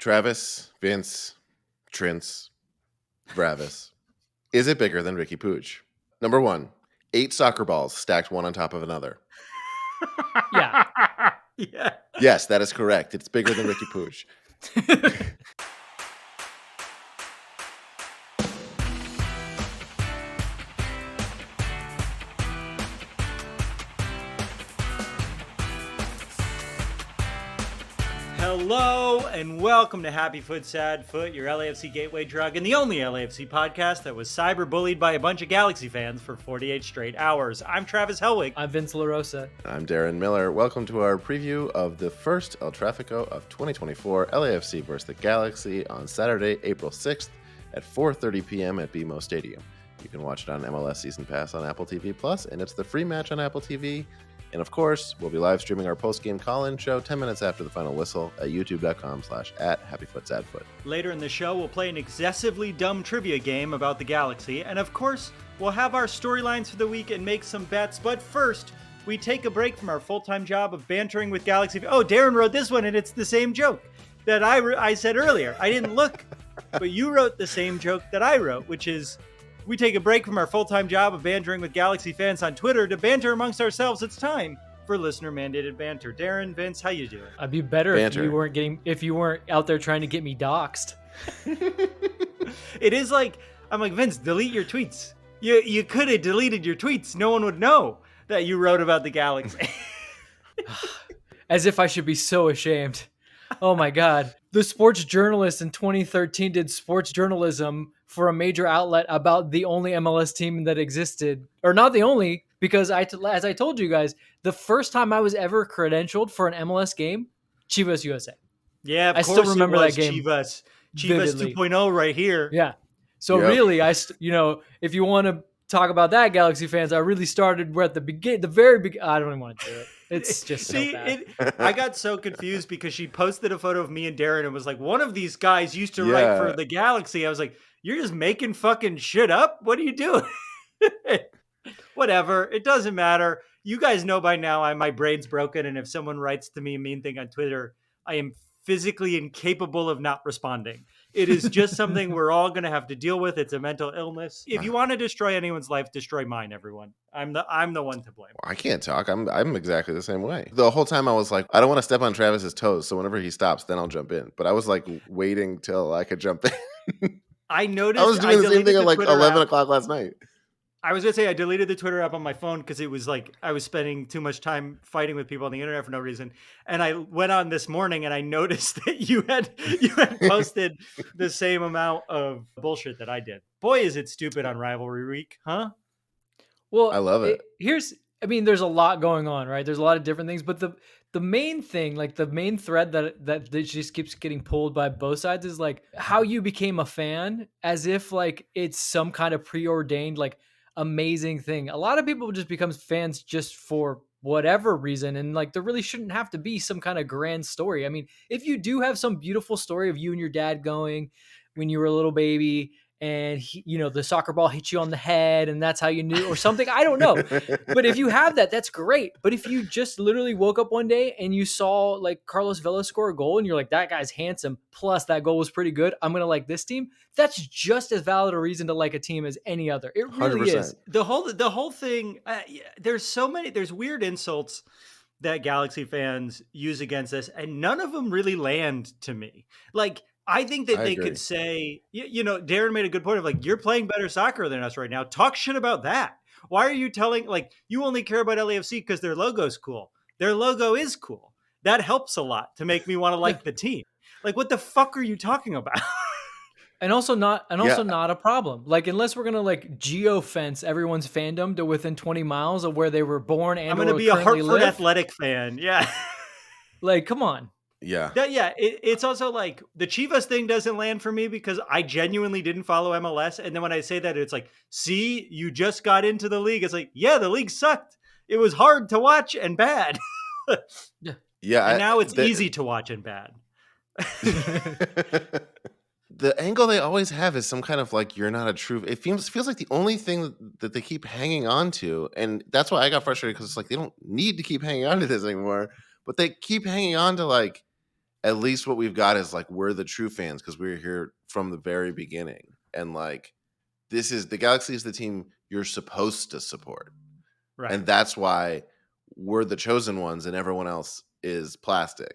Travis, Vince, Trince, Bravis. Is it bigger than Riqui Puig? Number 1, 8 soccer balls stacked one on top of another. Yeah. Yeah. Yes, that is correct. It's bigger than Riqui Puig. Hello and welcome to Happy Foot, Sad Foot, your LAFC gateway drug and the only LAFC podcast that was cyberbullied by a bunch of Galaxy fans for 48 straight hours. I'm Travis Hellwig. I'm Vince LaRosa. I'm Darren Miller. Welcome to our preview of the first El Tráfico of 2024, LAFC versus the Galaxy on Saturday, April 6th at 4:30 p.m. at BMO Stadium. You can watch it on MLS Season Pass on Apple TV Plus, and it's the free match on Apple TV. And of course, we'll be live streaming our post-game call-in show 10 minutes after the final whistle at youtube.com/@HappyFootSadFoot. Later in the show, we'll play an excessively dumb trivia game about the Galaxy. And of course, we'll have our storylines for the week and make some bets. But first, we take a break from our full-time job of bantering with Galaxy. Oh, Darren wrote this one, and it's the same joke that I said earlier. I didn't look, but you wrote the same joke that I wrote, which is, we take a break from our full-time job of bantering with Galaxy fans on Twitter to banter amongst ourselves. It's time for listener-mandated banter. Darren, Vince, how you doing? I'd be better Banter. if you weren't out there trying to get me doxxed. It is like, I'm like, Vince, delete your tweets. You could have deleted your tweets. No one would know that you wrote about the Galaxy. As if I should be so ashamed. Oh my God. The sports journalist in 2013 did sports journalism for a major outlet about the only MLS team that existed. Or not the only, because as I told you guys, the first time I was ever credentialed for an MLS game, Chivas USA. Yeah, of I course still remember it was that game Chivas vividly. 2.0 right here. Yeah. So Yep. really, if you want to talk about that, Galaxy fans, I really started at the beginning, the very beginning. I don't even want to do it. It's just so bad. I got so confused because she posted a photo of me and Darren and was like, one of these guys used to write for the Galaxy. I was like, you're just making fucking shit up? What are you doing? Whatever. It doesn't matter. You guys know by now my brain's broken, and if someone writes to me a mean thing on Twitter, I am physically incapable of not responding. It is just something we're all going to have to deal with. It's a mental illness. If you want to destroy anyone's life, destroy mine, everyone. I'm the one to blame. I can't talk. I'm exactly the same way. The whole time I was like, I don't want to step on Travis's toes, so whenever he stops, then I'll jump in. But I was like waiting till I could jump in. I noticed. I was doing the same thing at like Twitter 11 app. o'clock last night. I was going to say I deleted the Twitter app on my phone because it was like I was spending too much time fighting with people on the internet for no reason. And I went on this morning and I noticed that you had posted the same amount of bullshit that I did. Boy, is it stupid on Rivalry Week, huh? Well, I love it. There's a lot going on, right? There's a lot of different things, but the main thing, like the main thread that just keeps getting pulled by both sides is like how you became a fan, as if like it's some kind of preordained, like amazing thing. A lot of people just become fans just for whatever reason, and like there really shouldn't have to be some kind of grand story. I mean, if you do have some beautiful story of you and your dad going when you were a little baby and the soccer ball hit you on the head and that's how you knew, or something, I don't know. But if you have that, that's great. But if you just literally woke up one day and you saw like Carlos Vela score a goal and you're like, that guy's handsome, plus that goal was pretty good, I'm going to like this team, that's just as valid a reason to like a team as any other. It really 100%. is. The whole thing, there's weird insults that Galaxy fans use against us, and none of them really land to me. Like, I think that they agree. could say, Darren made a good point of like, you're playing better soccer than us right now. Talk shit about that. Why are you telling, like, you only care about LAFC because their logo's cool? Their logo is cool. That helps a lot to make me want to like the team. Like, what the fuck are you talking about? And also not a problem. Like, unless we're gonna like geo-fence everyone's fandom to within 20 miles of where they were born and I'm going to be a Hartford Athletic fan. Yeah. Like, come on. Yeah. It's also like the Chivas thing doesn't land for me because I genuinely didn't follow MLS. And then when I say that, it's like, see, you just got into the league. It's like, yeah, the league sucked. It was hard to watch and bad. Yeah. And now it's easy to watch and bad. The angle they always have is some kind of like, you're not a true, it feels like the only thing that they keep hanging on to. And that's why I got frustrated, because it's like, they don't need to keep hanging on to this anymore, but they keep hanging on to like, at least what we've got is like we're the true fans because we were here from the very beginning, and like the Galaxy is the team you're supposed to support, Right. and that's why we're the chosen ones, and everyone else is plastic.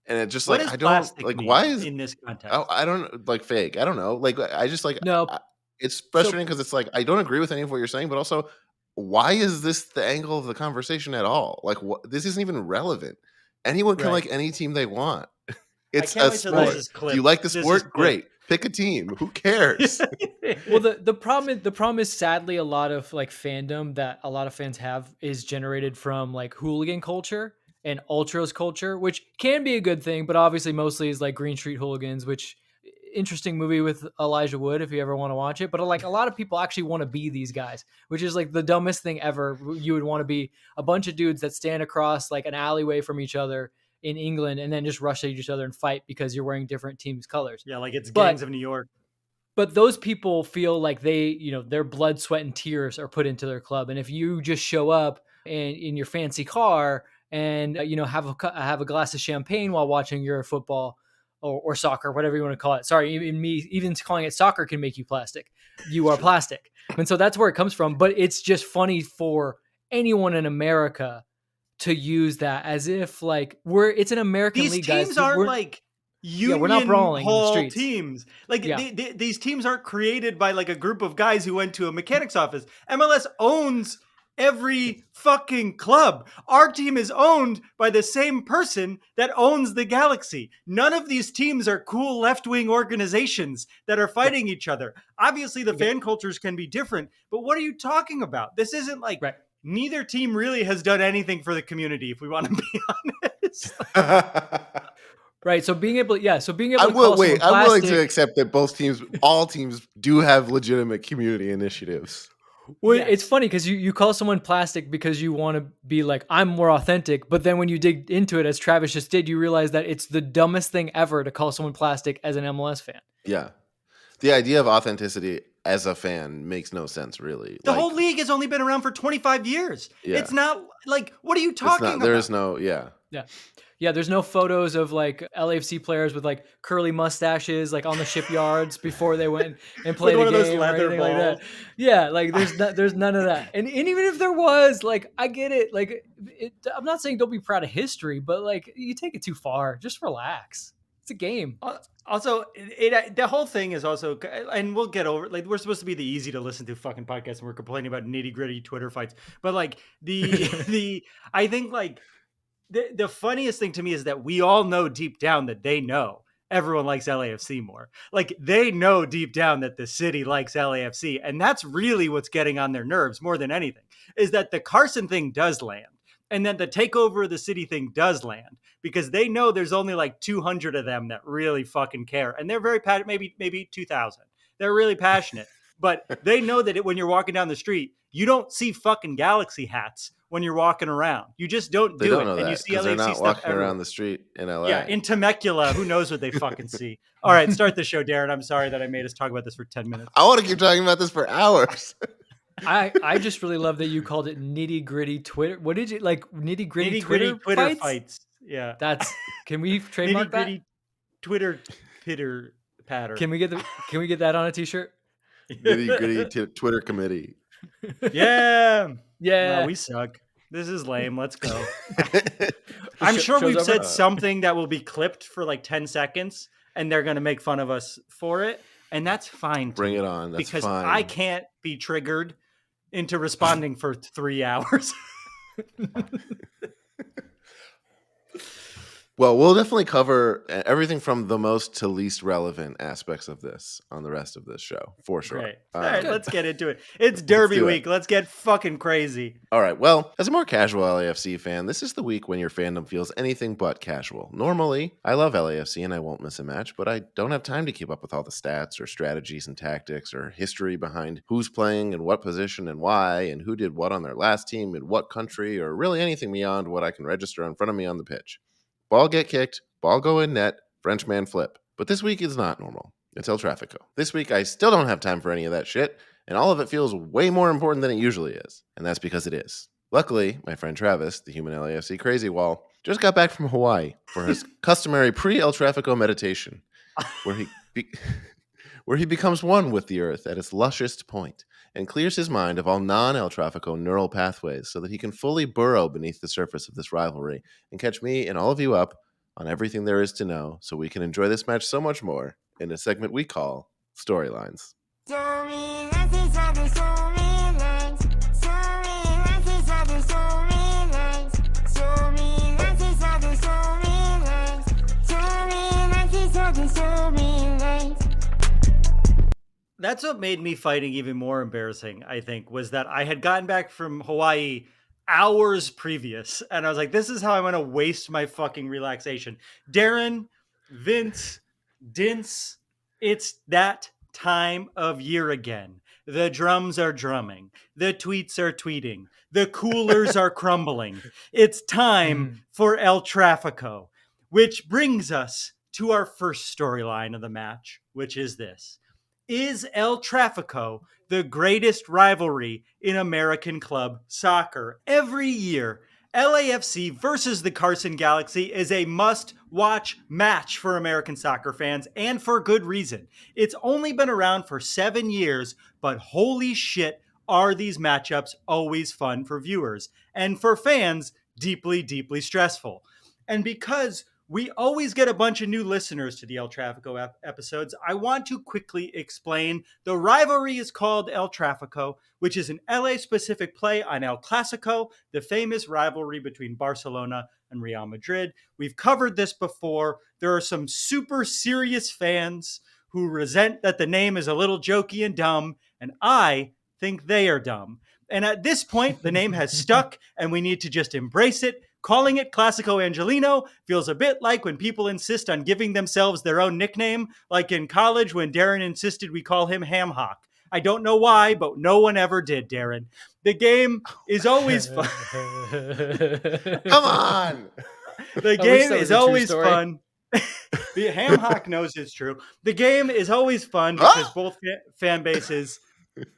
And it just What like does I don't plastic like mean why is in this context? I don't like fake. I don't know. Like I just like No, it's so frustrating because it's like I don't agree with any of what you're saying, but also why is this the angle of the conversation at all? Like this isn't even relevant. Anyone can right. like any team they want. I It's can't a wait till this sport. is Do you clipped. like the This is sport? clipped. Great. Pick a team. Who cares? Well, the problem is sadly a lot of like fandom that a lot of fans have is generated from like hooligan culture and ultras culture, which can be a good thing, but obviously mostly is like Green Street Hooligans, which interesting movie with Elijah Wood if you ever want to watch it. But like a lot of people actually want to be these guys, which is like the dumbest thing ever. You would want to be a bunch of dudes that stand across like an alleyway from each other in England and then just rush at each other and fight because you're wearing different teams' colors. Yeah, like it's But Gangs of New York. but those people feel like their blood, sweat, and tears are put into their club. And if you just show up and in your fancy car and have a glass of champagne while watching your football or soccer, whatever you want to call it. Sorry, even calling it soccer can make you plastic. You are plastic, and so that's where it comes from. But it's just funny for anyone in America to use that as if like it's an American These league, guys. teams aren't We're like we're not union brawling in the hall streets. teams. Like Yeah. these teams aren't created by like a group of guys who went to a mechanic's office. MLS owns every fucking club. Our team is owned by the same person that owns the Galaxy. None of these teams are cool left-wing organizations that are fighting each other. Obviously, the fan cultures can be different, but what are you talking about? This isn't like Right. neither team really has done anything for the community, if we want to be honest. Right. So being able to call I'm someone willing to plastic. accept that all teams do have legitimate community initiatives. Well, Yes. it's funny because you call someone plastic because you want to be like, I'm more authentic. But then when you dig into it, as Travis just did, you realize that it's the dumbest thing ever to call someone plastic as an MLS fan. Yeah. The idea of authenticity as a fan makes no sense, really. The whole league has only been around for 25 years. Yeah. It's not like, what are you talking about? There is no, yeah. Yeah. Yeah, there's no photos of like LAFC players with like curly mustaches like on the shipyards before they went and played one a of those game or leather anything like that. balls. Yeah, like there's none of that. And even if there was, like I get it. Like I'm not saying don't be proud of history, but like you take it too far. Just relax. It's a game. Also, the whole thing is also, and we'll get over. Like, we're supposed to be the easy to listen to fucking podcast, and we're complaining about nitty gritty Twitter fights. But like I think like the funniest thing to me is that we all know deep down that they know everyone likes LAFC more. Like they know deep down that the city likes LAFC, and that's really what's getting on their nerves more than anything. Is that the Carson thing does land. And then the takeover of the city thing does land because they know there's only like 200 of them that really fucking care. And they're very passionate, maybe 2,000. They're really passionate, but they know that when you're walking down the street, you don't see fucking Galaxy hats when you're walking around. You just don't They do don't it. know And that you see because they're LAFC not stuff walking everywhere. around the street in LA. Yeah, in Temecula, who knows what they fucking see. All right, start the show, Darren. I'm sorry that I made us talk about this for 10 minutes. I want to keep talking about this for hours. I just really love that you called it nitty gritty Twitter. What did you like? Nitty gritty Twitter fights. Yeah. Can we trademark that? Nitty-gritty Twitter pitter patter. Can we get that on a t-shirt? Nitty gritty Twitter committee. Yeah. Yeah. Wow, we suck. This is lame. Let's go. I'm sure show's we've over. said something that will be clipped for like 10 seconds and they're going to make fun of us for it. And that's fine. Bring it on. That's because fine. I can't be triggered into responding for 3 hours. Well, we'll definitely cover everything from the most to least relevant aspects of this on the rest of this show, for sure. Great. All right, let's get into it. It's Derby do week. Let's get fucking crazy. All right. Well, as a more casual LAFC fan, this is the week when your fandom feels anything but casual. Normally, I love LAFC and I won't miss a match, but I don't have time to keep up with all the stats or strategies and tactics or history behind who's playing and what position and why and who did what on their last team in what country or really anything beyond what I can register in front of me on the pitch. Ball get kicked, ball go in net, Frenchman flip. But this week is not normal. It's El Tráfico. This week, I still don't have time for any of that shit, and all of it feels way more important than it usually is. And that's because it is. Luckily, my friend Travis, the human LAFC crazy wall, just got back from Hawaii for his customary pre-El Trafico meditation, where he where he becomes one with the earth at its lushest point and clears his mind of all non-El Trafico neural pathways so that he can fully burrow beneath the surface of this rivalry and catch me and all of you up on everything there is to know so we can enjoy this match so much more in a segment we call Storylines. That's what made me fighting even more embarrassing, I think, was that I had gotten back from Hawaii hours previous. And I was like, this is how I'm going to waste my fucking relaxation. Darren, Vince, Dince, it's that time of year again. The drums are drumming. The tweets are tweeting. The coolers are crumbling. It's time for El Trafico, which brings us to our first storyline of the match, which is this. Is El Trafico the greatest rivalry in American club soccer? Every year, LAFC versus the Carson Galaxy is a must-watch match for American soccer fans, and for good reason. It's only been around for 7 years, but holy shit, are these matchups always fun for viewers, and for fans, deeply, deeply stressful. And because we always get a bunch of new listeners to the El Trafico episodes, I want to quickly explain. The rivalry is called El Trafico, which is an LA-specific play on El Clásico, the famous rivalry between Barcelona and Real Madrid. We've covered this before. There are some super serious fans who resent that the name is a little jokey and dumb, and I think they are dumb. And at this point, the name has stuck, and we need to just embrace it. Calling it Classico Angelino feels a bit like when people insist on giving themselves their own nickname, like in college when Darren insisted we call him Ham Hock. I don't know why, but no one ever did, Darren. The game is always fun. Come on! The game is always fun. The Ham Hock knows it's true. The game is always fun because both fan bases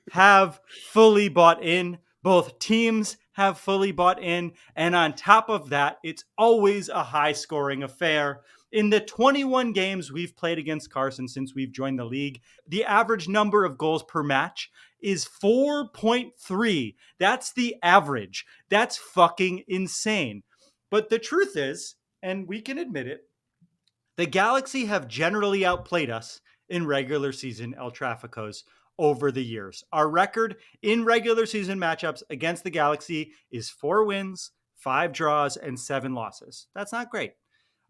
have fully bought in. Both teams have fully bought in. And on top of that, it's always a high-scoring affair. In the 21 games we've played against Carson since we've joined the league, the average number of goals per match is 4.3. That's the average. That's fucking insane. But the truth is, and we can admit it, the Galaxy have generally outplayed us in regular season El Traficos over the years. Our record in regular season matchups against the Galaxy is 4 wins, 5 draws, and 7 losses. That's not great.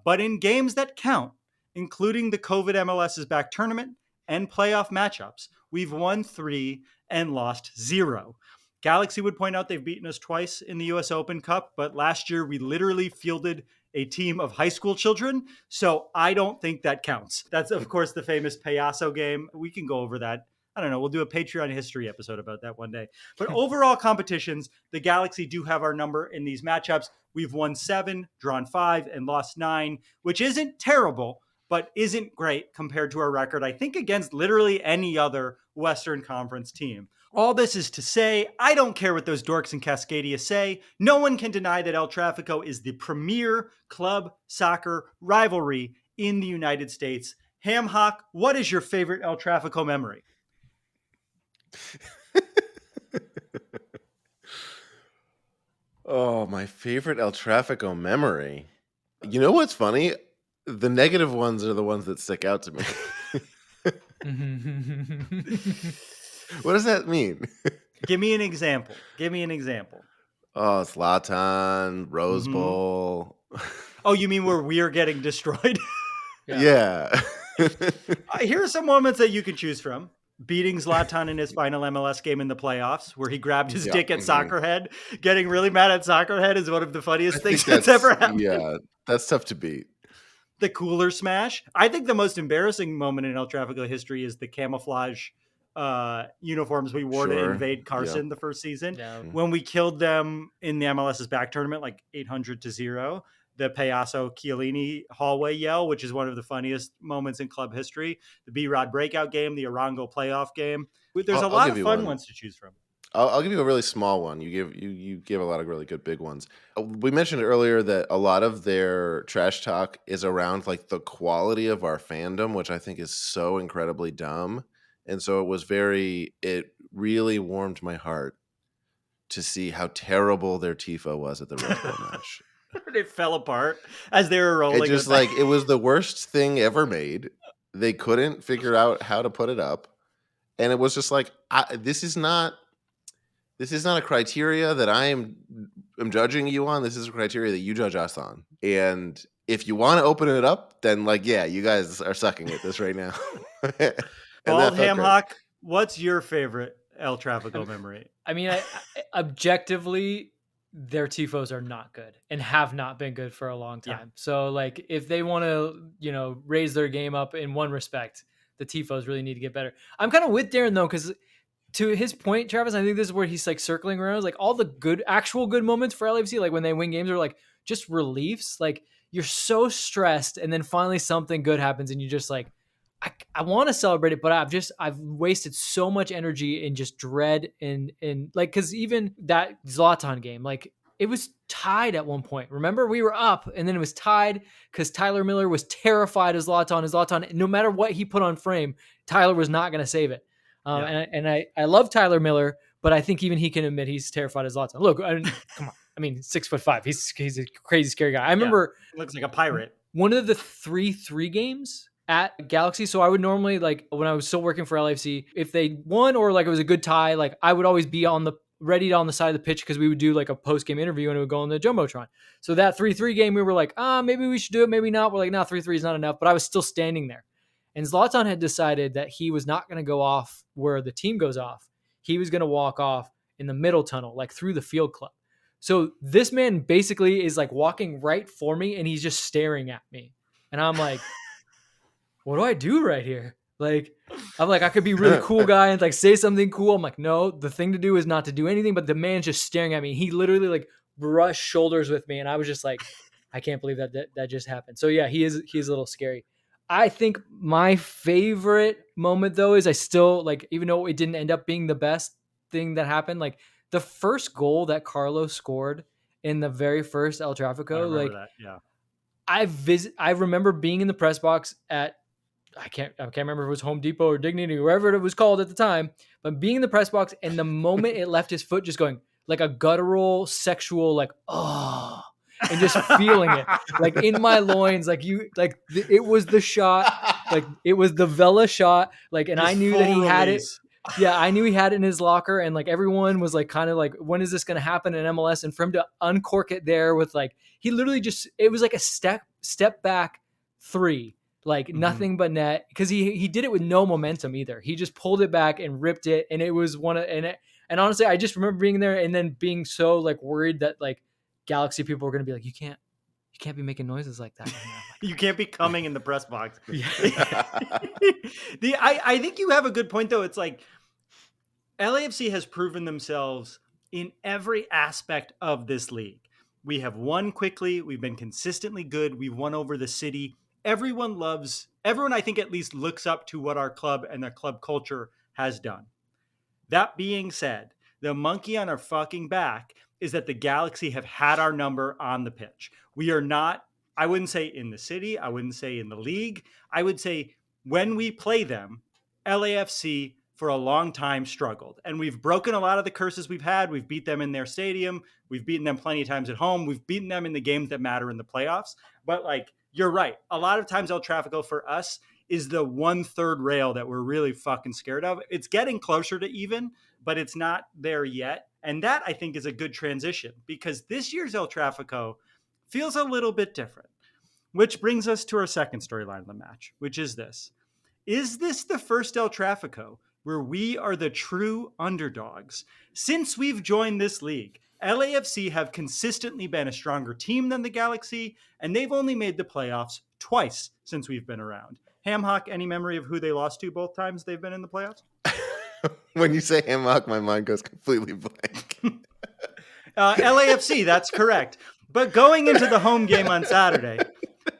But in games that count, including the COVID MLS's back tournament and playoff matchups, we've won 3 and lost 0. Galaxy would point out they've beaten us twice in the US Open Cup, but last year we literally fielded a team of high school children, so I don't think that counts. That's, of course, the famous Payaso game. We can go over that. I don't know. We'll do a Patreon history episode about that one day. But overall competitions, the Galaxy do have our number in these matchups. We've won 7, drawn 5, and lost 9, which isn't terrible, but isn't great compared to our record, I think, against literally any other Western Conference team. All this is to say, I don't care what those dorks in Cascadia say. No one can deny that El Trafico is the premier club soccer rivalry in the United States. Ham Hock, what is your favorite El Trafico memory? Oh, my favorite El Trafico memory. You know what's funny? The negative ones are the ones that stick out to me. What does that mean? Give me an example. Oh, Zlatan, Rose Bowl. Oh, you mean where we are getting destroyed? Yeah. Here are some moments that you can choose from. Beating Zlatan in his final MLS game in the playoffs, where he grabbed his dick at Soccerhead. Getting really mad at Soccerhead is one of the funniest things that's ever happened. Yeah, that's tough to beat. The cooler smash. I think the most embarrassing moment in El Trafico history is the camouflage uniforms we wore to invade Carson the first season. Yeah. When we killed them in the MLS's back tournament, like 800-0. The Payaso Chiellini hallway yell, which is one of the funniest moments in club history. The B-Rod breakout game, the Arango playoff game. There's a lot of fun ones to choose from. I'll give you a really small one. You give a lot of really good big ones. We mentioned earlier that a lot of their trash talk is around like the quality of our fandom, which I think is so incredibly dumb. And so it really warmed my heart to see how terrible their tifo was at the Rose Bowl match. It fell apart as they were rolling. It just it was the worst thing ever made. They couldn't figure out how to put it up, and it was just like, this is not a criteria that am judging you on. This is a criteria that you judge us on. And if you want to open it up, then yeah, you guys are sucking at this right now. Bald Ham Hock, what's your favorite El Tráfico memory? I mean, objectively, their tifos are not good and have not been good for a long time. Yeah. So if they want to, raise their game up in one respect, the tifos really need to get better. I'm kind of with Darren though, because to his point, Travis, I think this is where he's circling around. All the actual good moments for LAFC, when they win games, are just reliefs. You're so stressed, and then finally something good happens, and you just I want to celebrate it, but I've wasted so much energy in just dread and because even that Zlatan game, it was tied at one point. Remember, we were up, and then it was tied because Tyler Miller was terrified of Zlatan. And Zlatan, no matter what he put on frame, Tyler was not going to save it. And I love Tyler Miller, but I think even he can admit he's terrified of Zlatan. Look, come on. I mean, 6'5". He's a crazy, scary guy. I remember looks like a pirate. One of the 3-3 games at Galaxy. So I would normally, when I was still working for LAFC, if they won or it was a good tie, I would always be ready on the side of the pitch, because we would do a post-game interview and it would go on the Jumbotron. So that 3-3 game, we were maybe we should do it, maybe not. We're no, 3-3 is not enough. But I was still standing there. And Zlatan had decided that he was not going to go off where the team goes off. He was going to walk off in the middle tunnel, through the field club. So this man basically is walking right for me, and he's just staring at me. And I'm what do I do right here? I'm I could be a really cool guy and say something cool. I'm no, the thing to do is not to do anything, but the man's just staring at me. He literally brushed shoulders with me, and I was just I can't believe that just happened. So yeah, he's a little scary. I think my favorite moment though is I still even though it didn't end up being the best thing that happened, the first goal that Carlos scored in the very first El Tráfico, I remember being in the press box at I can't remember if it was Home Depot or Dignity, wherever it was called at the time, but being in the press box, and the moment it left his foot, just going a guttural, sexual, and just feeling it, in my loins, it was the shot, it was the Vela shot, and I knew that he had it. Yeah, I knew he had it in his locker, and everyone was kind of when is this going to happen in MLS? And for him to uncork it there with he literally just, it was a step back 3. Nothing but net, because he did it with no momentum either. He just pulled it back and ripped it, and it was and honestly, I just remember being there and then being so worried that Galaxy people were going to be you can't be making noises like that. You can't be coming in the press box. Yeah. I think you have a good point though. It's LAFC has proven themselves in every aspect of this league. We have won quickly. We've been consistently good. We've won over the city. Everyone I think at least looks up to what our club and their club culture has done. That being said, the monkey on our fucking back is that the Galaxy have had our number on the pitch. We are not, I wouldn't say in the city, I wouldn't say in the league. I would say when we play them, LAFC for a long time struggled. And we've broken a lot of the curses we've had. We've beat them in their stadium. We've beaten them plenty of times at home. We've beaten them in the games that matter in the playoffs. But you're right. A lot of times El Tráfico for us is the 1/3 rail that we're really fucking scared of. It's getting closer to even, but it's not there yet. And that I think is a good transition, because this year's El Tráfico feels a little bit different, which brings us to our second storyline of the match, which is this. Is this the first El Tráfico where we are the true underdogs? Since we've joined this league, LAFC have consistently been a stronger team than the Galaxy, and they've only made the playoffs twice since we've been around. Hamhock, any memory of who they lost to both times they've been in the playoffs? When you say Hamhock, my mind goes completely blank. LAFC, that's correct. But going into the home game on Saturday,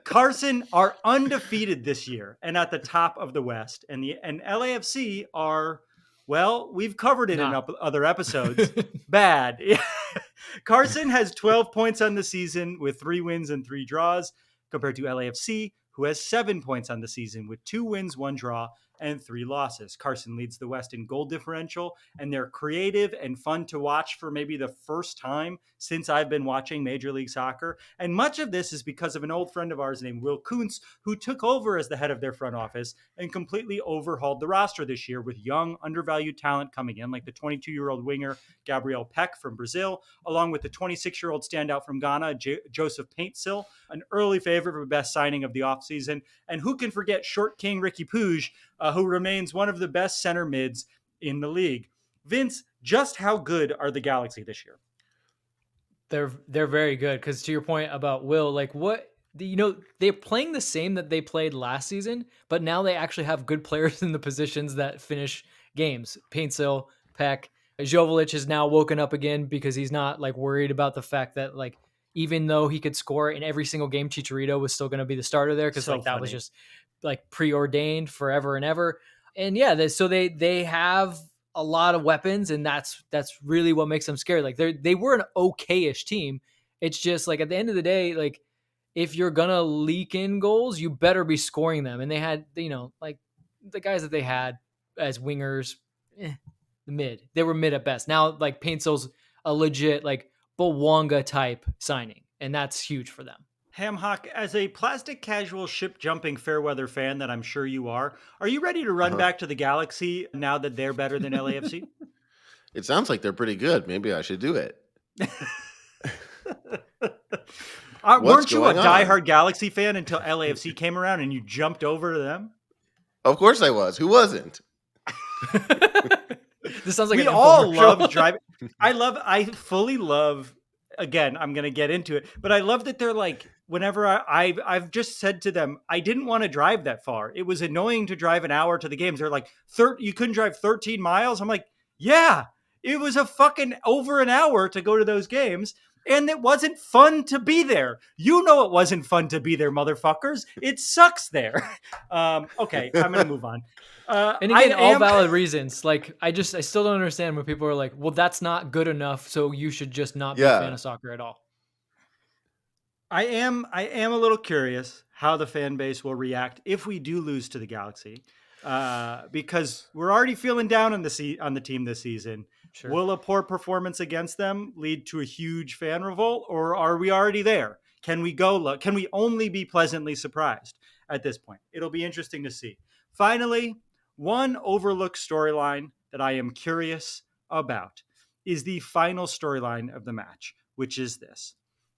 Carson are undefeated this year and at the top of the West, and LAFC are Well, we've covered it in Nah. other episodes. Bad. Carson has 12 points on the season with 3 wins and 3 draws, compared to LAFC, who has 7 points on the season with 2 wins, 1 draw, and 3 losses. Carson leads the West in goal differential, and they're creative and fun to watch for maybe the first time since I've been watching Major League Soccer. And much of this is because of an old friend of ours named Will Kuntz, who took over as the head of their front office and completely overhauled the roster this year with young, undervalued talent coming in, like the 22-year-old winger Gabriel Peck from Brazil, along with the 26-year-old standout from Ghana, Joseph Paintsil, an early favorite for best signing of the offseason. And who can forget short king Riqui Puig, who remains one of the best center mids in the league. Vince, just how good are the Galaxy this year? They're very good, because to your point about Will, like they're playing the same that they played last season, but now they actually have good players in the positions that finish games. Paintsil, Peck, Joveljic is now woken up again because he's not like worried about the fact that like even though he could score in every single game, Chicharito was still going to be the starter there because that was just like preordained forever and ever. And yeah, so they have a lot of weapons, and that's really what makes them scary. Like they were an okay-ish team. It's just like at the end of the day, like if you're gonna leak in goals, you better be scoring them. And they had, like the guys that they had as wingers, mid. They were mid at best. Now like Paintsil's a legit like Bawanga type signing, and that's huge for them. Hamhock, as a plastic casual ship jumping fair weather fan that I'm sure you are you ready to run back to the Galaxy now that they're better than LAFC? It sounds like they're pretty good. Maybe I should do it. Weren't you a diehard Galaxy fan until LAFC came around and you jumped over to them? Of course I was. Who wasn't? This sounds like we all love driving. I fully love. Again, I'm going to get into it, but I love that they're like, whenever I've just said to them, I didn't want to drive that far. It was annoying to drive an hour to the games. They're like, you couldn't drive 13 miles. I'm like, yeah, it was a fucking over an hour to go to those games. And it wasn't fun to be there. You know, it wasn't fun to be there, motherfuckers. It sucks there. Okay, I'm going to move on. And again, all valid reasons. Like, I still don't understand when people are like, well, that's not good enough, so you should just not be a fan of soccer at all. I am a little curious how the fan base will react if we do lose to the Galaxy, because we're already feeling down on the team this season. Sure. Will a poor performance against them lead to a huge fan revolt, or are we already there? Can we only be pleasantly surprised at this point? It'll be interesting to see. Finally, one overlooked storyline that I am curious about is the final storyline of the match, which is this.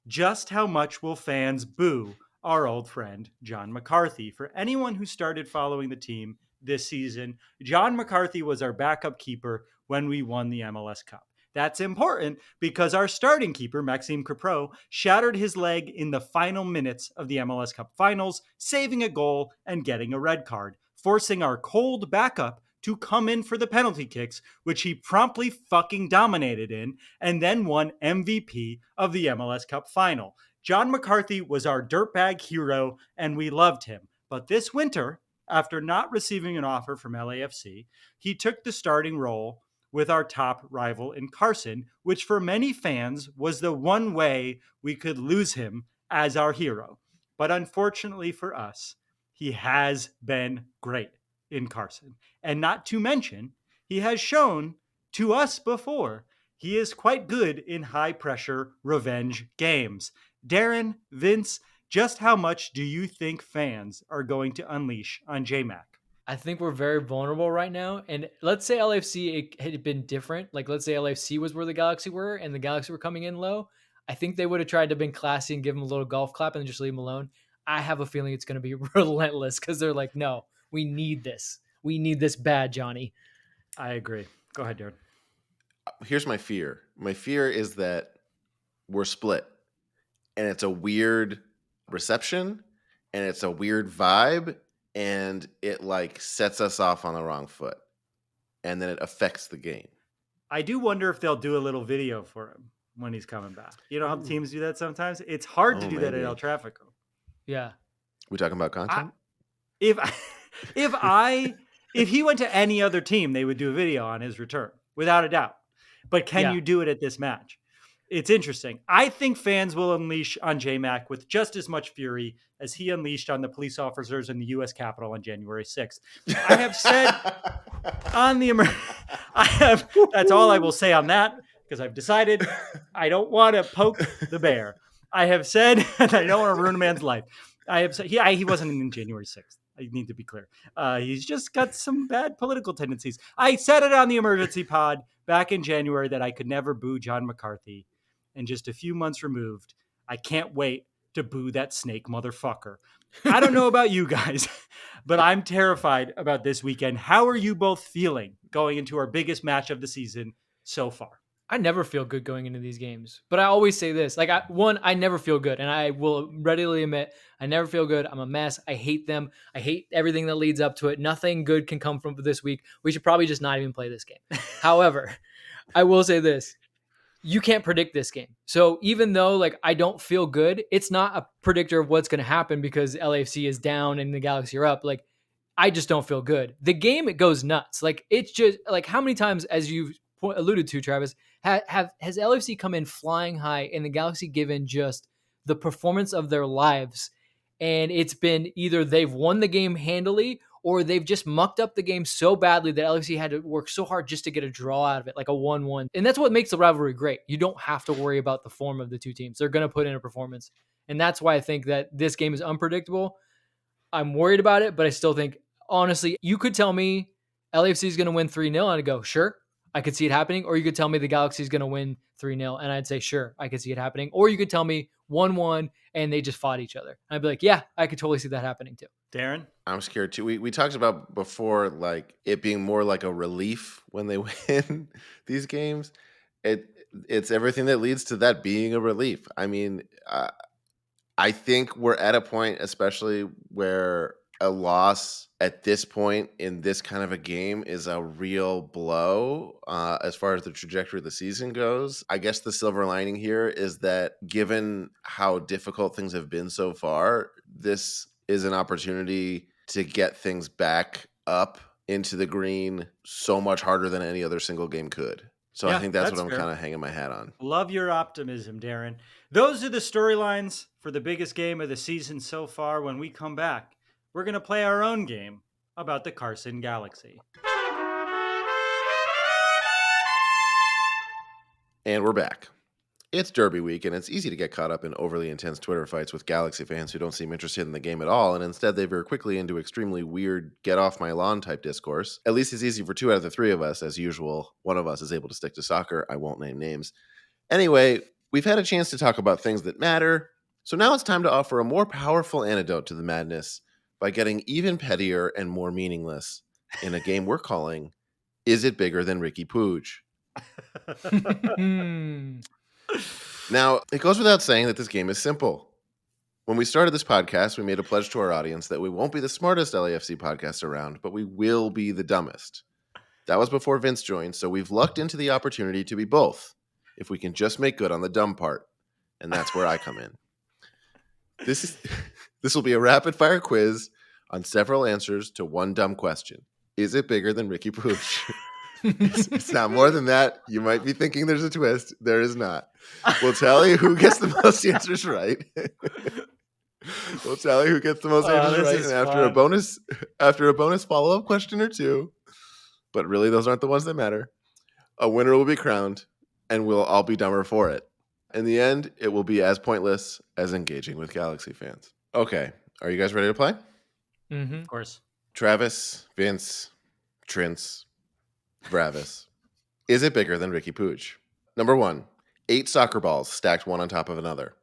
Just how much will fans boo our old friend, John McCarthy? For anyone who started following the team this season, John McCarthy was our backup keeper when we won the MLS Cup. That's important because our starting keeper, Maxime Capro, shattered his leg in the final minutes of the MLS Cup finals, saving a goal and getting a red card, forcing our cold backup to come in for the penalty kicks, which he promptly fucking dominated in, and then won MVP of the MLS Cup final. John McCarthy was our dirtbag hero, and we loved him. But this winter, after not receiving an offer from LAFC, he took the starting role with our top rival in Carson, which for many fans was the one way we could lose him as our hero. But unfortunately for us, he has been great in Carson. And not to mention, he has shown to us before he is quite good in high-pressure revenge games. Darren, Vince, just how much do you think fans are going to unleash on J-Mac? I think we're very vulnerable right now. And let's say LAFC had been different. Like, let's say LAFC was where the Galaxy were and the Galaxy were coming in low. I think they would have tried to been classy and give him a little golf clap and just leave him alone. I have a feeling it's going to be relentless because they're like, no, we need this. We need this bad, Johnny. I agree. Go ahead, Darren. Here's my fear. My fear is that we're split and it's a weird reception and it's a weird vibe and it like sets us off on the wrong foot and then it affects the game. I do wonder if they'll do a little video for him when he's coming back. You know how teams do that sometimes? It's hard to do that at El Tráfico. Yeah. We talking about content? If If he went to any other team, they would do a video on his return, without a doubt. But can you do it at this match? It's interesting. I think fans will unleash on J-Mac with just as much fury as he unleashed on the police officers in the U.S. Capitol on January 6th. I have said on the that's all I will say on that, because I've decided I don't want to poke the bear. I have said that I don't want to ruin a man's life. I have said he wasn't in January 6th. I need to be clear. He's just got some bad political tendencies. I said it on the emergency pod back in January that I could never boo John McCarthy. And just a few months removed, I can't wait to boo that snake motherfucker. I don't know about you guys, but I'm terrified about this weekend. How are you both feeling going into our biggest match of the season so far? I never feel good going into these games, but I always say this, like I never feel good. And I will readily admit, I never feel good. I'm a mess. I hate them. I hate everything that leads up to it. Nothing good can come from this week. We should probably just not even play this game. However, I will say this. You can't predict this game. So even though like I don't feel good, it's not a predictor of what's going to happen because LAFC is down and the Galaxy are up. Like I just don't feel good. The game, it goes nuts. Like it's just like how many times, as you've alluded to, Travis, has LAFC come in flying high and the Galaxy given just the performance of their lives. And it's been either they've won the game handily or they've just mucked up the game so badly that LAFC had to work so hard just to get a draw out of it, like a 1-1. And that's what makes the rivalry great. You don't have to worry about the form of the two teams. They're going to put in a performance. And that's why I think that this game is unpredictable. I'm worried about it, but I still think, honestly, you could tell me LAFC is going to win 3-0 and I'd go, sure, I could see it happening. Or you could tell me the Galaxy is going to win 3-0 and I'd say, sure, I could see it happening. Or you could tell me 1-1 and they just fought each other. And I'd be like, yeah, I could totally see that happening too. Darren? I'm scared too. We talked about before, like it being more like a relief when they win these games. It's everything that leads to that being a relief. I mean, I think we're at a point, especially where a loss at this point in this kind of a game is a real blow as far as the trajectory of the season goes. I guess the silver lining here is that given how difficult things have been so far, this is an opportunity to get things back up into the green so much harder than any other single game could. So I think that's what I'm kind of hanging my hat on. Love your optimism, Darren. Those are the storylines for the biggest game of the season so far. When we come back, we're going to play our own game about the Carson Galaxy. And we're back. It's Derby week, and it's easy to get caught up in overly intense Twitter fights with Galaxy fans who don't seem interested in the game at all, and instead they veer quickly into extremely weird get-off-my-lawn type discourse. At least it's easy for 2 out of the 3 of us. As usual, one of us is able to stick to soccer. I won't name names. Anyway, we've had a chance to talk about things that matter, so now it's time to offer a more powerful antidote to the madness by getting even pettier and more meaningless in a game we're calling Is It Bigger Than Riqui Puig? Now, it goes without saying that this game is simple. When we started this podcast, we made a pledge to our audience that we won't be the smartest LAFC podcast around, but we will be the dumbest. That was before Vince joined, so we've lucked into the opportunity to be both, if we can just make good on the dumb part. And that's where I come in. This will be a rapid-fire quiz on several answers to one dumb question. Is it bigger than Riqui Puig? It's not more than that. You might be thinking there's a twist. There is not. We'll tell you who gets the most answers right. We'll tell you who gets the most answers right. And after a bonus follow-up question or two, but really those aren't the ones that matter, a winner will be crowned, and we'll all be dumber for it. In the end, it will be as pointless as engaging with Galaxy fans. Okay. Are you guys ready to play? Mm-hmm. Of course. Travis, Vince, Trince, Bravis. Is it bigger than Riqui Puig? Number 1, 8 soccer balls stacked one on top of another.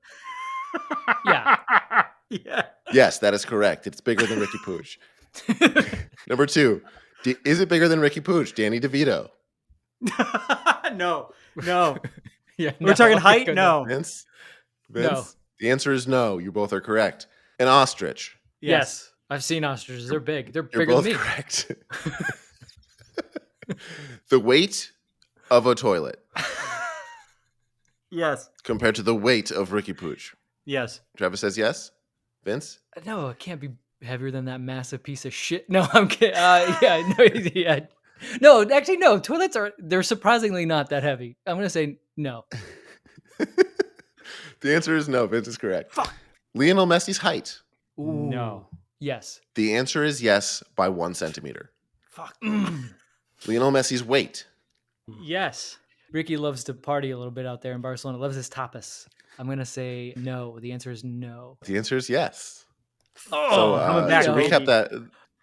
Yeah. Yeah. Yes, that is correct. It's bigger than Riqui Puig. Number 2, is it bigger than Riqui Puig? Danny DeVito. No. Yeah, We're talking height? No. Vince? No. The answer is no. You both are correct. An ostrich. Yes. I've seen ostriches. They're big. They're You're bigger both than me. correct. The weight of a toilet Yes. compared to the weight of Riqui Puig. Yes. Travis says yes. Vince? No, it can't be heavier than that massive piece of shit. No, I'm kidding. Yeah, no, yeah. No, actually, no. Toilets they're surprisingly not that heavy. I'm gonna say no. The answer is no. Vince is correct. Fuck. Lionel Messi's height. Ooh, No. yes. The answer is yes by 1 centimeter. Fuck. Lionel Messi's weight. Yes. Ricky loves to party a little bit out there in Barcelona. Loves his tapas. I'm gonna say no. The answer is no. The answer is yes. Oh, coming back, to recap baby. that.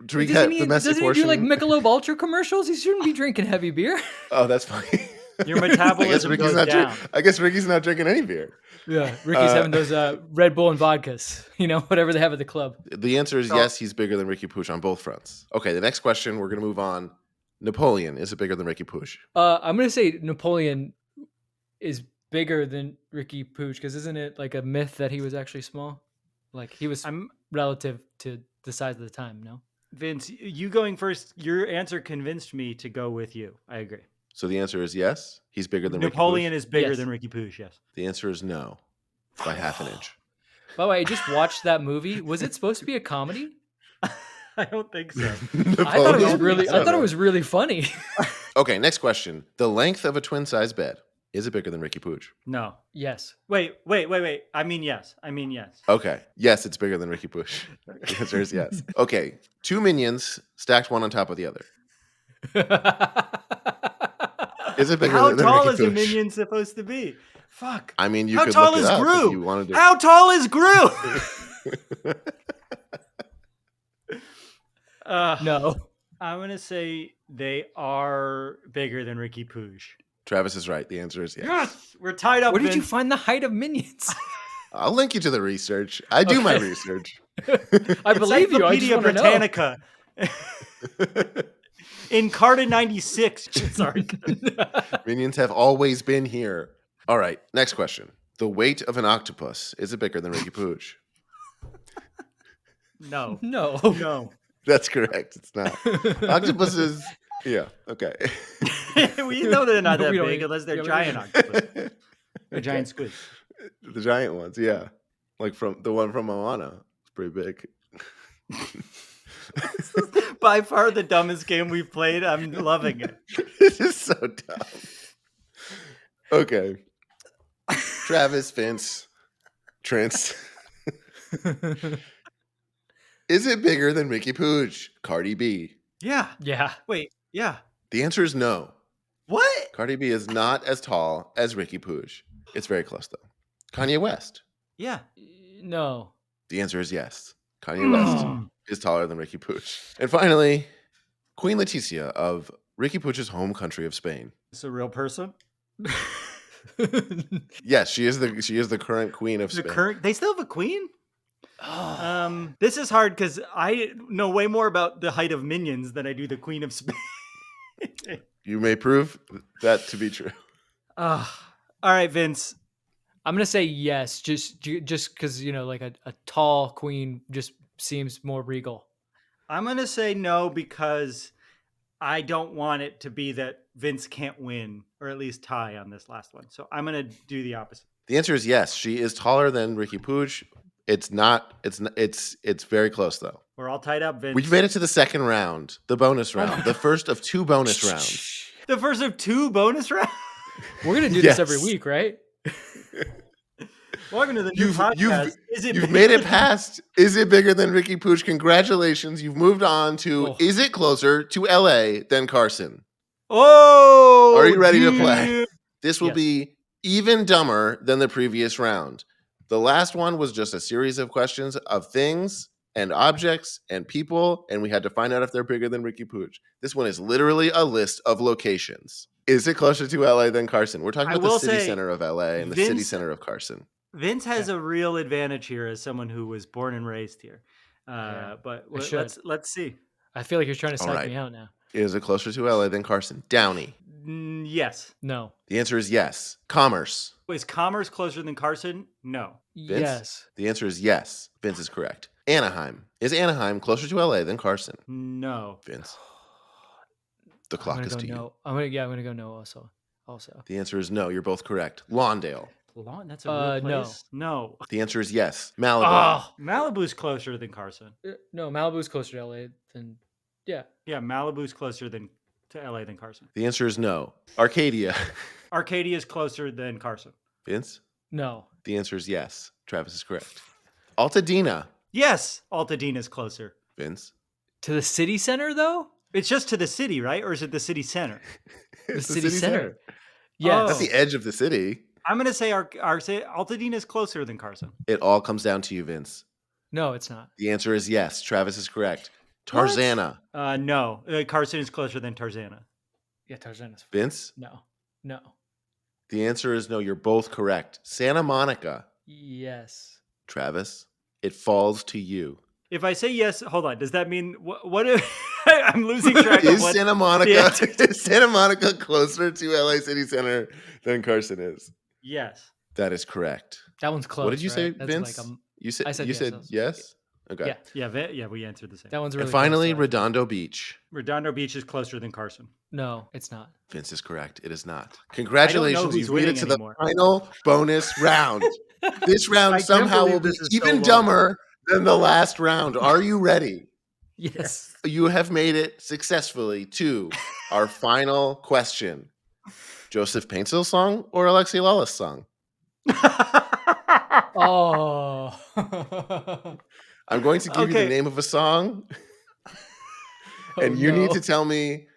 To recap the Messi doesn't he portion. do like Michelob Ultra commercials? He shouldn't be drinking heavy beer. Oh, that's funny. Your metabolism goes down. I guess Ricky's not drinking any beer. Yeah, Ricky's having those Red Bull and vodkas. You know, whatever they have at the club. The answer is yes, he's bigger than Riqui Puig on both fronts. Okay, the next question, we're going to move on. Napoleon, is it bigger than Riqui Puig? I'm going to say Napoleon is bigger than Riqui Puig because isn't it like a myth that he was actually small? Like he was relative to the size of the time, no? Vince, you going first, your answer convinced me to go with you. I agree. So the answer is yes, he's bigger than Napoleon Riqui Puig? is bigger Yes. than Riqui Puig, yes. The answer is no, by half an inch. By the way, I just watched that movie. Was it supposed to be a comedy? I don't think so. I thought it was really funny. Okay, next question. The length of a twin-size bed, is it bigger than Riqui Puig? No. Yes. Wait. I mean, yes. Okay. Yes, it's bigger than Riqui Puig. The answer is yes. Okay. 2 minions stacked one on top of the other. Is it bigger How than tall Riqui is a Puig? minion supposed to be? Fuck. I mean, you How could tall look it is up Gru? if you wanted to. How tall is Gru? No. I'm going to say they are bigger than Riqui Puig. Travis is right. The answer is yes. Yes! We're tied up, Where did you Vince. find the height of minions? I'll link you to the research. I do my Okay. research. I believe you. I just Encyclopedia want to know. Britannica. Encarta 96. Sorry. Minions have always been here. All right. Next question. The weight of an octopus, is it bigger than Riqui Puig? No. No. No. That's correct. It's not. Octopuses. Yeah. Okay. We know they're not No, that we don't big even- unless they're yeah, we giant don't octopus. They're Okay. giant squid. The giant ones. Yeah. Like from the one from Moana. It's pretty big. By far the dumbest game we've played. I'm loving it. This is so dumb. Okay. Travis, Vince, Trent. Is it bigger than Riqui Puig? Cardi B. Yeah. Yeah. Wait. Yeah. The answer is no. What? Cardi B is not as tall as Riqui Puig. It's very close though. Kanye West. Yeah. No. The answer is yes. Kanye West is taller than Riqui Puig. And finally, Queen Letizia of Riqui Puig's home country of Spain. It's a real person. Yes, she is the current queen of Spain. They still have a queen? This is hard because I know way more about the height of minions than I do the Queen of Spain. You may prove that to be true. All right, Vince. I'm gonna say yes, just because like a tall queen just seems more regal. I'm going to say no because I don't want it to be that Vince can't win or at least tie on this last one. So I'm going to do the opposite. The answer is yes. She is taller than Riqui Puig. It's not. It's very close though. We're all tied up, Vince. We've made it to the second round, the bonus round, the first of 2 bonus rounds. The first of 2 bonus rounds. We're gonna do this every week, right? Welcome to the new podcast. You've made it past. Is it bigger than Riqui Puig? Congratulations. You've moved on to. Is it closer to LA than Carson? Oh, are you ready to play? dude. This will be even dumber than the previous round. The last one was just a series of questions of things and objects and people, and we had to find out if they're bigger than Riqui Puig. This one is literally a list of locations. Is it closer to LA than Carson? We're talking about the city center of LA and the city center of Carson. Vince has a real advantage here as someone who was born and raised here. But let's see. I feel like you're trying to psych me out now. Is it closer to LA than Carson? Downey. Yes. No. The answer is yes. Commerce. Is Commerce closer than Carson? No. Vince? Yes. The answer is yes. Vince is correct. Anaheim. Is Anaheim closer to LA than Carson? No. Vince. The clock is to you. I'm gonna go no also. The answer is no. You're both correct. Lawndale. That's a real no. place? No. The answer is yes. Malibu. Oh, Malibu's closer than Carson. No, Malibu's closer to LA than. Yeah. Yeah, Malibu's closer to LA than Carson. The answer is no. Arcadia. Arcadia is closer than Carson. Vince? No. The answer is yes. Travis is correct. Altadena. Yes, Altadena's closer. Vince? To the city center, though? It's just to the city, right? Or is it the city center? The city center. Yes. That's the edge of the city. I'm going to say Altadena is closer than Carson. It all comes down to you, Vince. No, it's not. The answer is yes. Travis is correct. Tarzana. No. Carson is closer than Tarzana. Yeah, Tarzana's. Vince? No. The answer is no. You're both correct. Santa Monica. Yes. Travis, it falls to you. If I say yes, hold on. Does that mean what if I'm losing track of Is what Santa Monica is Santa Monica closer to LA City Center than Carson is? Yes. That is correct. That one's close. What did you say, That's Vince? Like I said yes? Okay. Yeah. We answered the same. That one's really And finally, close, Redondo Beach. Redondo Beach is closer than Carson. No, it's not. Vince is correct. It is not. Congratulations. who's You've made it winning to anymore. the final bonus round. This round I can't somehow believe will be this is so even long. dumber than the last round. Are you ready? Yes. You have made it successfully to our final question. Joseph Paintsill's song or Alexi Lawless song? Oh. I'm going to give you the name of a song, and you need to tell me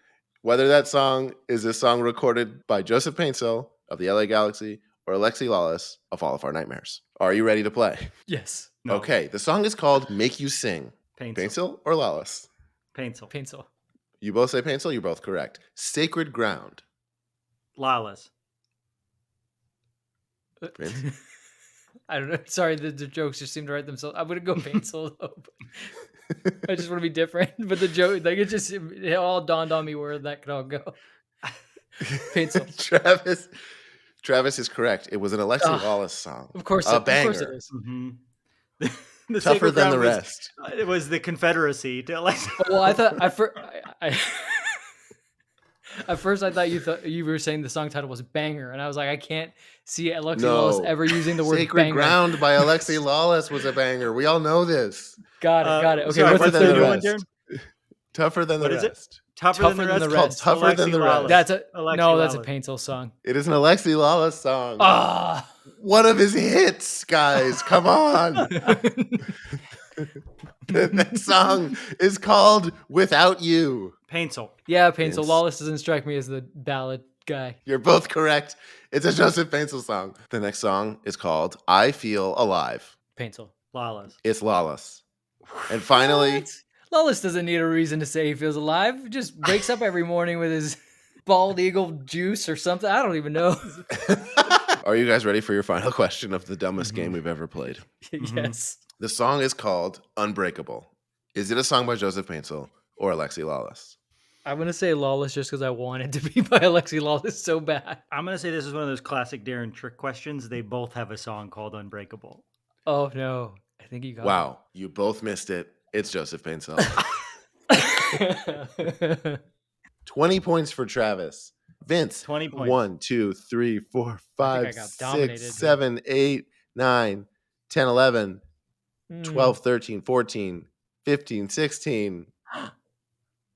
whether that song is a song recorded by Joseph Paintsill of the LA Galaxy or Alexi Lawless of All of Our Nightmares. Are you ready to play? Yes. No. Okay, the song is called Make You Sing. Paintsill. Paintsill or Lawless? Paintsill. You both say Paintsill, you're both correct. Sacred Ground. Lawless. Vince? I don't know. Sorry, the jokes just seem to write themselves. I'm gonna go Paintsill though. I just want to be different, but the joke, like it all dawned on me where that could all go. Paintsill. Travis is correct. It was an Alexi Lawless song. Of course, banger. Of course it is. Mm-hmm. The Tougher Sacred than the Ground rest. It was the Confederacy to Alexi. Well, I thought at first I thought you were saying the song title was Banger, and I was like, I can't see Alexi Lawless ever using the word Sacred banger. Ground by Alexi Lawless was a banger. We all know this. Got it. Okay, sorry, what's the third one? rest. Tougher than the rest. Tougher than the rest. It's called Tougher Than the Rest. That's a Lawless. Paintsill song. It is an Alexi Lawless song. Ah, One of his hits, guys. Come on. That song is called Without You. Paintsill. yeah, Paintsill. Lawless doesn't strike me as the ballad guy. You're both correct. It's a Joseph Paintsill song. The next song is called I Feel Alive. Paintsill. Lawless. It's Lawless. And finally, What? Lawless doesn't need a reason to say he feels alive. He just wakes up every morning with his bald eagle juice or something. I don't even know. are you guys ready for your final question of the dumbest game we've ever played? Yes. The song is called Unbreakable. Is it a song by Joseph Paintsill or Alexi Lawless? I'm going to say Lawless just because I want it to be by Alexi Lawless so bad. I'm going to say this is one of those classic Darren trick questions. They both have a song called Unbreakable. Oh, no. I think you got Wow, you both missed it. It's Joseph Paintsill. it. 20 points for Travis. Vince. 20 points. 1, 2, 3, 4, 5, got dominated. 6, 7, 8, 9, 10, 11, 12, 13, 14, 15, 16.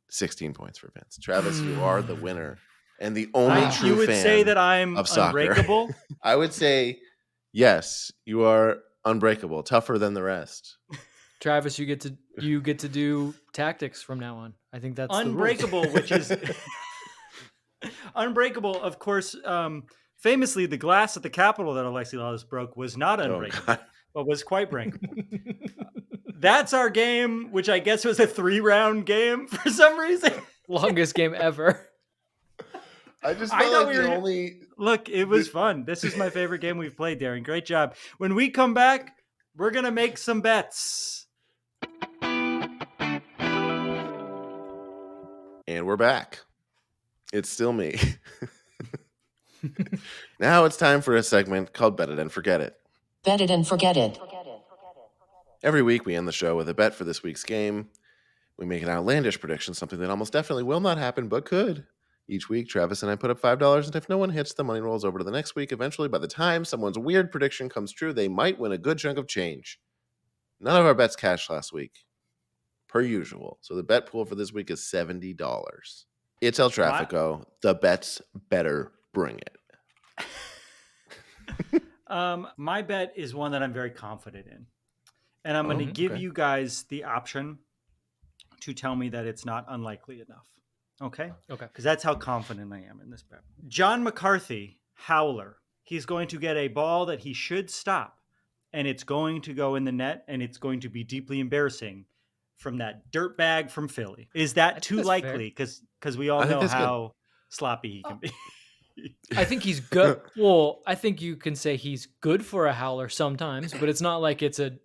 16 points for Vince. Travis, you are the winner and the only true You would fan say that I'm of soccer. unbreakable? I would say, yes, you are unbreakable, tougher than the rest. Travis, you get to do tactics from now on. I think that's Unbreakable, which is Unbreakable, of course, famously the glass at the Capitol that Alexi Lawless broke was not unbreakable, but was quite breakable. That's our game, which I guess was a 3-round game for some reason. longest game ever. I just felt like Look, it was fun. This is my favorite game we've played, Darren. Great job. When we come back, we're going to make some bets. And we're back. It's still me. Now it's time for a segment called Bet It and Forget It. Bet it and forget it. Every week we end the show with a bet for this week's game. We make an outlandish prediction, something that almost definitely will not happen, but could. Each week, Travis and I put up $5, and if no one hits, the money rolls over to the next week. Eventually, by the time someone's weird prediction comes true, they might win a good chunk of change. None of our bets cashed last week, per usual. So the bet pool for this week is $70. It's El Tráfico. The bets better bring it. My bet is one that I'm very confident in. And I'm going to give you guys the option to tell me that it's not unlikely enough. Okay? Okay. Because that's how confident I am in this bet. John McCarthy, howler. He's going to get a ball that he should stop, and it's going to go in the net, and it's going to be deeply embarrassing from that dirtbag from Philly. Is that too likely? Because we all know how sloppy he can be. I think he's good. Well, I think you can say he's good for a howler sometimes, but it's not like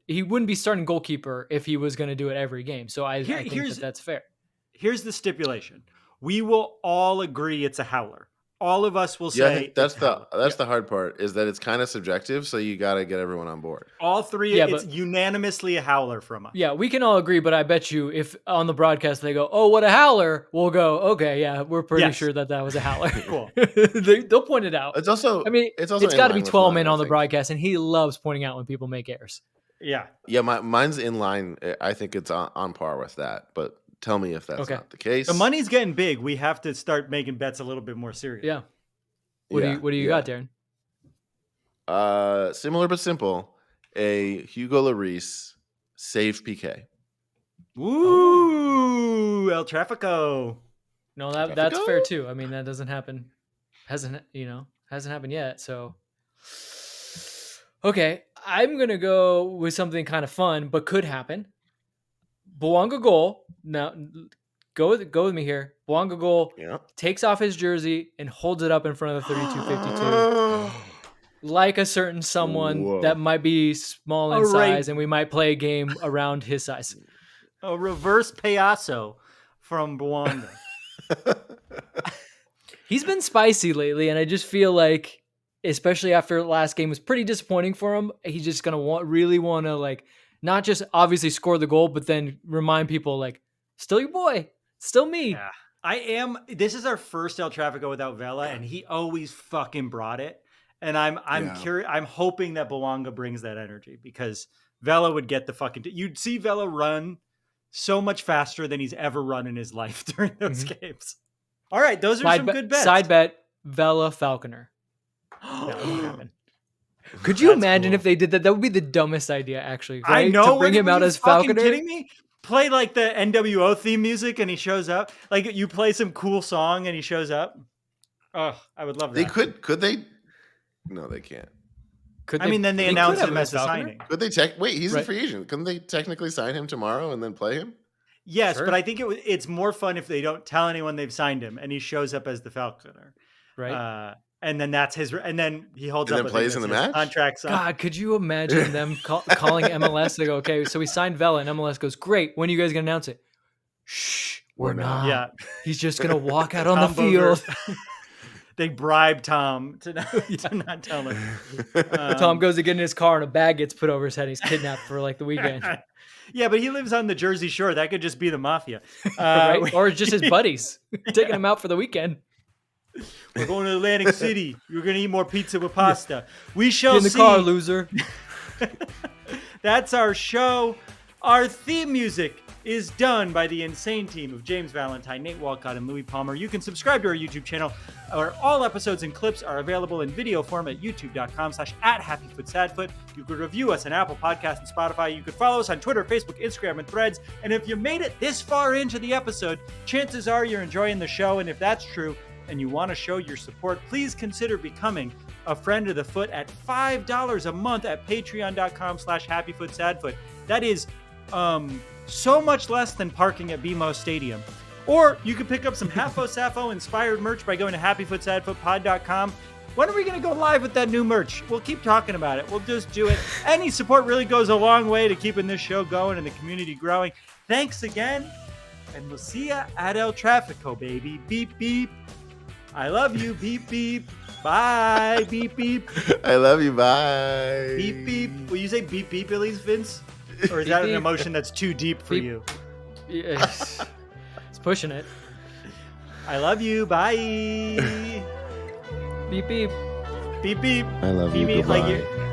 he wouldn't be starting goalkeeper if he was going to do it every game. So I think that's fair. Here's the stipulation. We will all agree it's a howler. All of us will say that's the hard part, is that it's kind of subjective, so you got to get everyone on board. All three, it's unanimously a howler from us. Yeah, we can all agree, but I bet you if on the broadcast they go, "Oh, what a howler," we'll go, "Okay, yeah, we're pretty sure that was a howler." Cool. They'll point it out. It's also it's got to be 12 men on the broadcast, and he loves pointing out when people make errors. Yeah. Yeah, mine's in line. I think it's on par with that, but tell me if that's not the case. The money's getting big. We have to start making bets a little bit more serious. Yeah. What do you got, Darren? Similar but simple. A Hugo Lloris save PK. Ooh, El Tráfico. No, that's fair too. I mean, that doesn't happen. Hasn't happened yet. So, okay, I'm gonna go with something kind of fun, but could happen. Bouanga goal. Now, go with me here. Bouanga goal takes off his jersey and holds it up in front of the 3252. Like a certain someone that might be small in size, and we might play a game around his size. A reverse payaso from Bouanga. He's been spicy lately, and I just feel like, especially after last game was pretty disappointing for him, he's just gonna really want to like not just obviously score the goal, but then remind people like, still your boy, still me. Yeah, I am. This is our first El Tráfico without Vela, and he always fucking brought it. And I'm curious. I'm hoping that Bouanga brings that energy, because Vela would get the fucking. You'd see Vela run so much faster than he's ever run in his life during those games. All right, those are some good bets. Side bet: Vela Falconer. That won't happen. Could you imagine if they did that? That would be the dumbest idea, actually. Right? I know. To bring him out as Falconer. Kidding me? Play like the NWO theme music and he shows up. Like you play some cool song and he shows up. Oh, I would love that. They could they? No, they can't. Then they announced him as a signing. Could they wait, he's a free agent. Couldn't they technically sign him tomorrow and then play him? Yes, sure. But I think it's more fun if they don't tell anyone they've signed him and he shows up as the Falconer. Right. And then that's his, and then he holds up and then plays in the match. Contract sign. God, could you imagine them calling MLS? They go, okay, so we signed Vela, and MLS goes, great. When are you guys gonna announce it? Shh, we're not. Yeah, he's just gonna walk out on the field. They bribe Tom to not tell him. Tom goes to get in his car, and a bag gets put over his head. He's kidnapped for like the weekend. Yeah, but he lives on the Jersey Shore. That could just be the mafia, right? Or just his buddies taking him out for the weekend. We're going to Atlantic City. You're going to eat more pizza with pasta. We shall Get in the car, loser. That's our show. Our theme music is done by the insane team of James Valentine, Nate Walcott, and Louis Palmer. You can subscribe to our YouTube channel, where all episodes and clips are available in video form at youtube.com/@HappyFootSadFoot. You could review us on Apple Podcasts and Spotify. You could follow us on Twitter, Facebook, Instagram, and Threads. And if you made it this far into the episode, chances are you're enjoying the show. And if that's true, and you want to show your support, please consider becoming a friend of the foot at $5 a month at patreon.com/HappyFootSadFoot. That is so much less than parking at BMO Stadium. Or you could pick up some Halfo Sappho inspired merch by going to happyfootsadfootpod.com. When are we going to go live with that new merch? We'll keep talking about it. We'll just do it. Any support really goes a long way to keeping this show going and the community growing. Thanks again, and we'll see ya at El Tráfico, baby. Beep, beep. I love you. Beep, beep. Bye. Beep, beep. I love you. Bye. Beep, beep. Will you say beep, beep at least, Vince? Or is that an emotion that's too deep for you? Yes. It's pushing it. I love you. Bye. Beep beep. Beep beep. I love you. Beep, beep, like Goodbye.